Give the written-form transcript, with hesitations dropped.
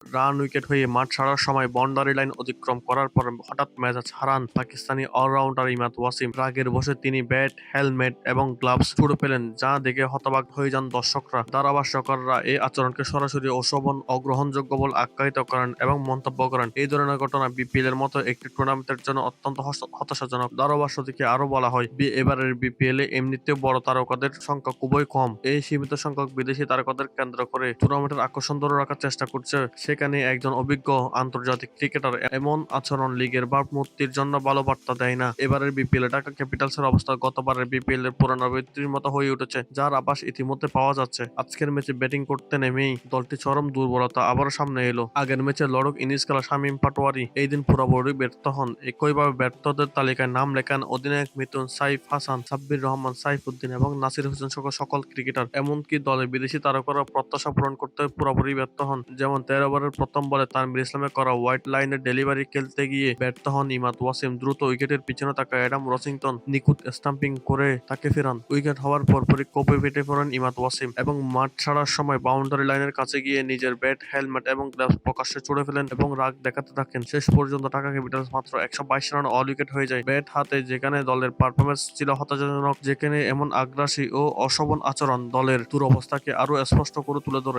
Run wicket হয়ে মাঠ ছাড়ার সময় বাউন্ডারি লাইন অতিক্রম করার পর হঠাৎ মেজাজ হারান পাকিস্তানি অলরাউন্ডার ইমাদ ওয়াসিম। রাগের বশে তিনি ব্যাট, হেলমেট এবং গ্লাভস ছুড়ে ফেলেন, যা দেখে হতবাক হয়ে যান দর্শকরা। ধারাভাষ্যকাররা এই আচরণকে সরাসরি অশোভন, অগ্রহণযোগ্য বলে আখ্যায়িত করেন এবং মন্তব্য করেন, এই ধরনের ঘটনা বিপিএল এর মতো একটি টুর্নামেন্টের জন্য অত্যন্ত হতাশাজনক। ধারাভাষ্য থেকে আরো বলা হয়, এবারের বিপিএল এ এমনিতেও বড় তারকাদের সংখ্যা খুবই কম। এই সীমিত সংখ্যক বিদেশি তারকাদের কেন্দ্র করে টুর্নামেন্টের আকর্ষণ ধরে রাখার চেষ্টা করছে। সেখানে একজন অভিজ্ঞ আন্তর্জাতিক ক্রিকেটার এমন আচরণ লিগের ভাবমূর্তির জন্য ভালো বার্তা দেয় না। এবারের বিপিএল এ ঢাকা ক্যাপিটালসের অবস্থা গতবারের বিপিএল এর পুনরাবৃত্তির মতো হয়ে উঠেছে, যার আভাস ইতিমধ্যে পাওয়া যাচ্ছে। আজকের ম্যাচে ব্যাটিং করতে নেমেই দলটি চরম দুর্বলতা আবারও সামনে এলো। আগের ম্যাচে লড়ক ইনিংস খেলা শামীম পাটোয়ারি এই দিন পুরোপুরি ব্যর্থ হন। একইভাবে ব্যর্থদের তালিকায় নাম লেখান অধিনায়ক মিথুন, সাইফ হাসান, সাব্বির রহমান, সাইফুদ্দিন এবং নাসির হোসেন সহ সকল ক্রিকেটার। এমনকি দলের বিদেশি তারকারা প্রত্যাশা পূরণ করতে পুরোপুরি ব্যর্থ হন। যেমন 13 ওভারের প্রথম বলে তানভীর ইসলামের করা হোয়াইট লাইনের ডেলিভারি খেলতে গিয়ে ব্যর্থ হন ইমাদ ওয়াসিম। দ্রুত উইকেটের পিছনে থাকা অ্যাডাম রসিংটন নিখুঁত স্টাম্পিং করে তাকে ফেরান। উইকেট হওয়ার পরপরই কোপে ফেটে পড়েন ইমাদ ওয়াসিম এবং মাঠ ছাড়ার সময় বাউন্ডারি লাইনের কাছে গিয়ে নিজের ব্যাট, হেলমেট এবং গ্লাভস প্রকাশ্যে ছুড়ে ফেলেন এবং রাগ দেখাতে থাকেন। শেষ পর্যন্ত ঢাকা ক্যাপিটালস মাত্র 122 রানে অল উইকেট হয়ে যায়। ব্যাট হাতে যেখানে দলের পারফরম্যান্স ছিল হতাশাজনক, যেখানে এমন আগ্রাসী ও অশোভন আচরণ দলের দুরবস্থাকে আরো স্পষ্ট করে তুলে ধরে।